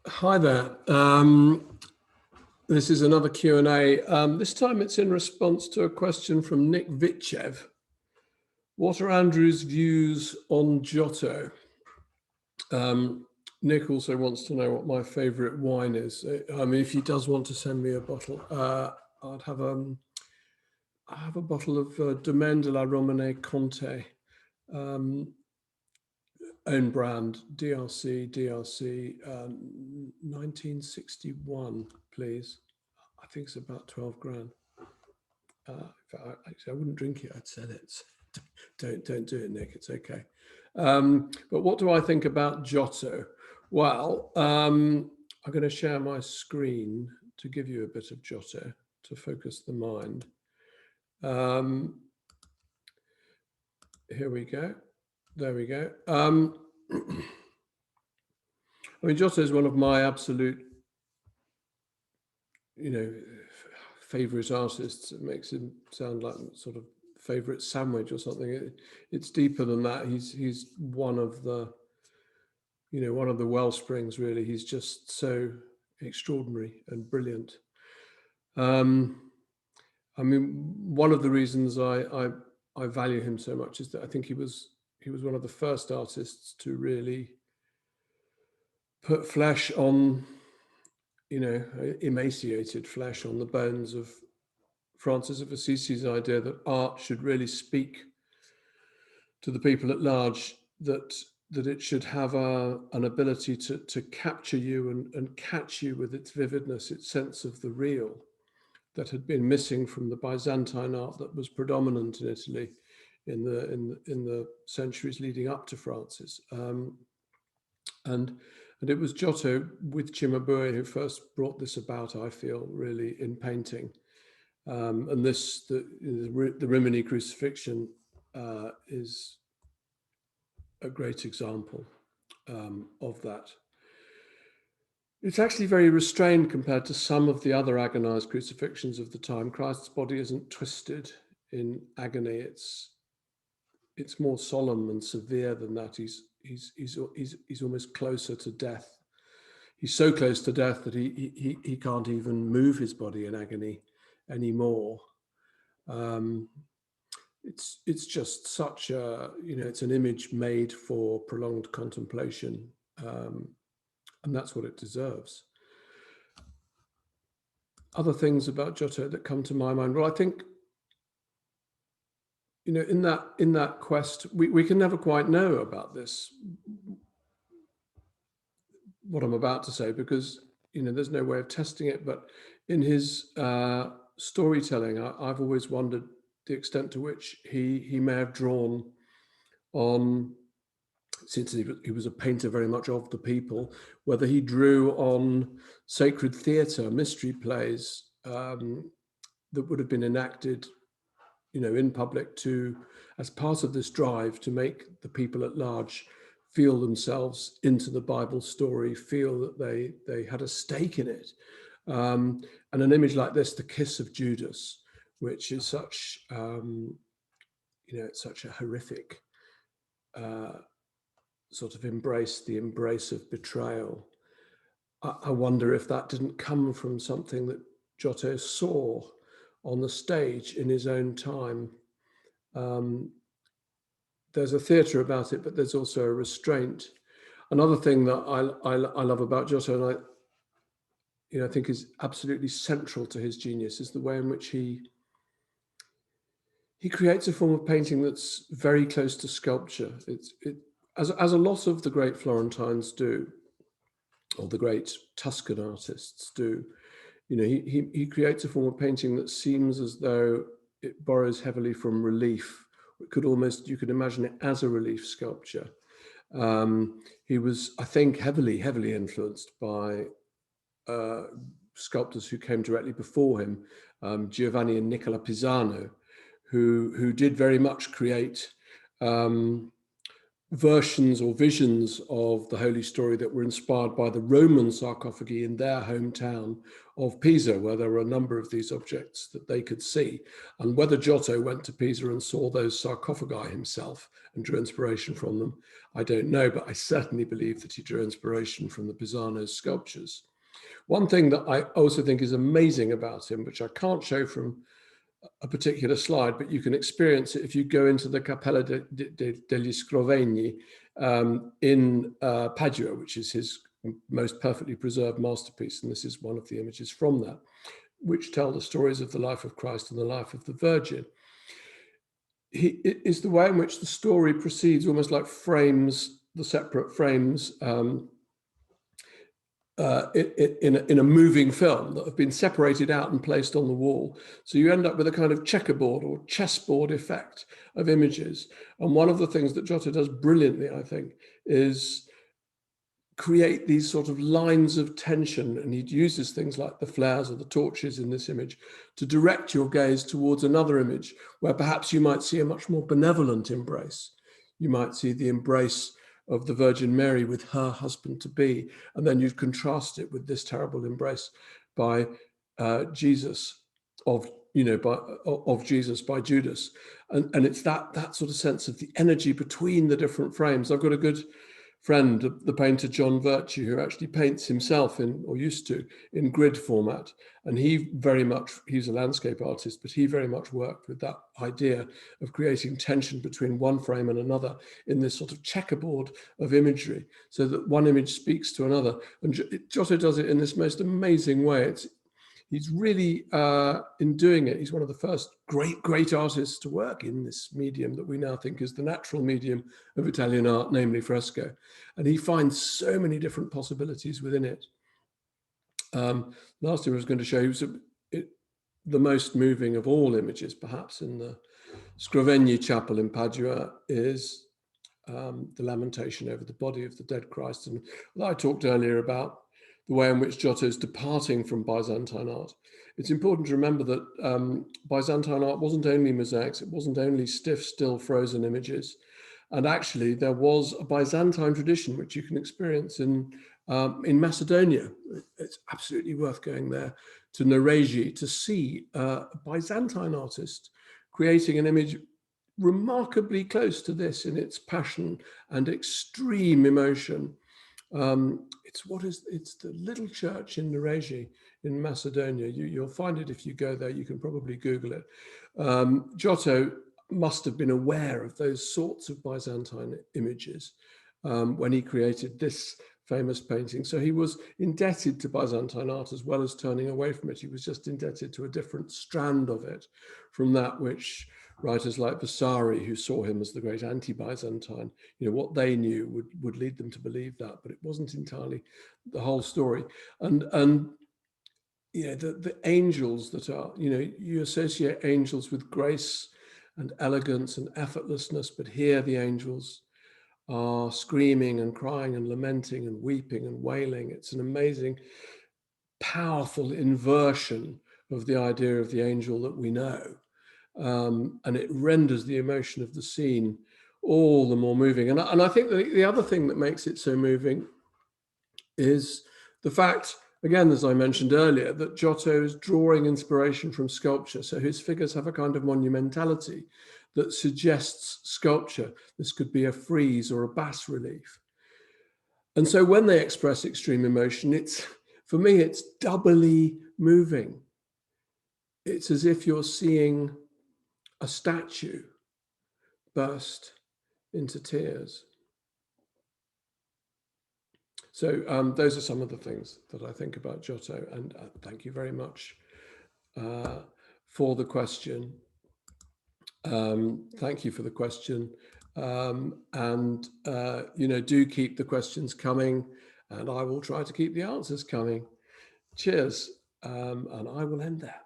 Hi there. This is another Q&A. This time it's in response to a question from Nick Vitchev. What are Andrew's views on Giotto? Nick also wants to know what my favorite wine is. I mean, if he does want to send me a bottle, I have a bottle of Domaine de la Romanée Conté, own brand, DRC, 1961, please. I think it's about 12 grand. Actually, I wouldn't drink it, I'd sell it. Don't do it, Nick, it's okay. But what do I think about Giotto? Well, I'm going to share my screen to give you a bit of Giotto to focus the mind. Here we go. There we go. I mean, Giotto is one of my absolute, favorite artists. It makes him sound like sort of favorite sandwich or something. It's deeper than that. He's one of the, one of the well springs, really. He's just so extraordinary and brilliant. I mean, one of the reasons I value him so much is that I think he was one of the first artists to really put flesh on, emaciated flesh on the bones of Francis of Assisi's idea that art should really speak to the people at large, that it should have an ability to capture you and catch you with its vividness, its sense of the real, that had been missing from the Byzantine art that was predominant in Italy in the centuries leading up to Francis. And it was Giotto with Cimabue who first brought this about, I feel, really in painting. And the Rimini crucifixion is a great example of that. It's actually very restrained compared to some of the other agonized crucifixions of the time. Christ's body isn't twisted in agony. It's more solemn and severe than that. He's almost closer to death. He's so close to death that he can't even move his body in agony anymore. It's just such a, it's an image made for prolonged contemplation, and that's what it deserves. Other things about Giotto that come to my mind, well, I think, in that quest, we can never quite know about this, what I'm about to say, because there's no way of testing it. But in his storytelling, I've always wondered the extent to which he may have drawn on, since he was a painter very much of the people, whether he drew on sacred theatre, mystery plays that would have been enacted, in public as part of this drive to make the people at large feel themselves into the Bible story, feel that they had a stake in it. And an image like this, the kiss of Judas, which is such, it's such a horrific sort of embrace, the embrace of betrayal. I wonder if that didn't come from something that Giotto saw on the stage in his own time. There's a theatre about it, but there's also a restraint. Another thing that I love about Giotto, and I think is absolutely central to his genius, is the way in which he creates a form of painting that's very close to sculpture. As a lot of the great Florentines do, or the great Tuscan artists do, he creates a form of painting that seems as though it borrows heavily from relief. You could imagine it as a relief sculpture. He was, I think, heavily influenced by sculptors who came directly before him, Giovanni and Nicola Pisano, who did very much create versions or visions of the Holy Story that were inspired by the Roman sarcophagi in their hometown of Pisa, where there were a number of these objects that they could see. And whether Giotto went to Pisa and saw those sarcophagi himself and drew inspiration from them, I don't know, but I certainly believe that he drew inspiration from the Pisano's sculptures. One thing that I also think is amazing about him, which I can't show from a particular slide, but you can experience it if you go into the Cappella degli Scrovegni in Padua, which is his most perfectly preserved masterpiece. And this is one of the images from that, which tell the stories of the life of Christ and the life of the Virgin. It is the way in which the story proceeds, almost like frames, the separate frames in a moving film that have been separated out and placed on the wall. So you end up with a kind of checkerboard or chessboard effect of images. And one of the things that Giotto does brilliantly, I think, is create these sort of lines of tension. And he uses things like the flares or the torches in this image to direct your gaze towards another image where perhaps you might see a much more benevolent embrace. You might see the embrace of the Virgin Mary with her husband-to-be, and then you'd contrast it with this terrible embrace by Jesus of Jesus by Judas, and it's that sort of sense of the energy between the different frames. I've got a good friend, the painter John Virtue, who actually paints himself or used to, in grid format. And he's a landscape artist, but he very much worked with that idea of creating tension between one frame and another in this sort of checkerboard of imagery, so that one image speaks to another. And Giotto does it in this most amazing way. He's really, in doing it, he's one of the first great artists to work in this medium that we now think is the natural medium of Italian art, namely fresco. And he finds so many different possibilities within it. Last year I was going to show you the most moving of all images, perhaps, in the Scrovegni Chapel in Padua is the lamentation over the body of the dead Christ. And I talked earlier about the way in which Giotto is departing from Byzantine art. It's important to remember that Byzantine art wasn't only mosaics, it wasn't only stiff, still, frozen images. And actually, there was a Byzantine tradition, which you can experience in Macedonia. It's absolutely worth going there to Nereji to see a Byzantine artist creating an image remarkably close to this in its passion and extreme emotion. It's the little church in Nereji in Macedonia. You'll find it if you go there. You can probably Google it. Giotto must have been aware of those sorts of Byzantine images when he created this famous painting. So he was indebted to Byzantine art as well as turning away from it. He was just indebted to a different strand of it from that which writers like Vasari, who saw him as the great anti-Byzantine, what they knew would lead them to believe that, but it wasn't entirely the whole story. And the angels that are, you associate angels with grace and elegance and effortlessness, but here the angels are screaming and crying and lamenting and weeping and wailing. It's an amazing, powerful inversion of the idea of the angel that we know. And it renders the emotion of the scene all the more moving. And I think the other thing that makes it so moving is the fact, again, as I mentioned earlier, that Giotto is drawing inspiration from sculpture. So his figures have a kind of monumentality that suggests sculpture. This could be a frieze or a bas relief. And so when they express extreme emotion, for me, it's doubly moving. It's as if you're seeing a statue burst into tears. So those are some of the things that I think about Giotto, and thank you very much for the question. Thank you for the question. Do keep the questions coming, and I will try to keep the answers coming. Cheers, and I will end there.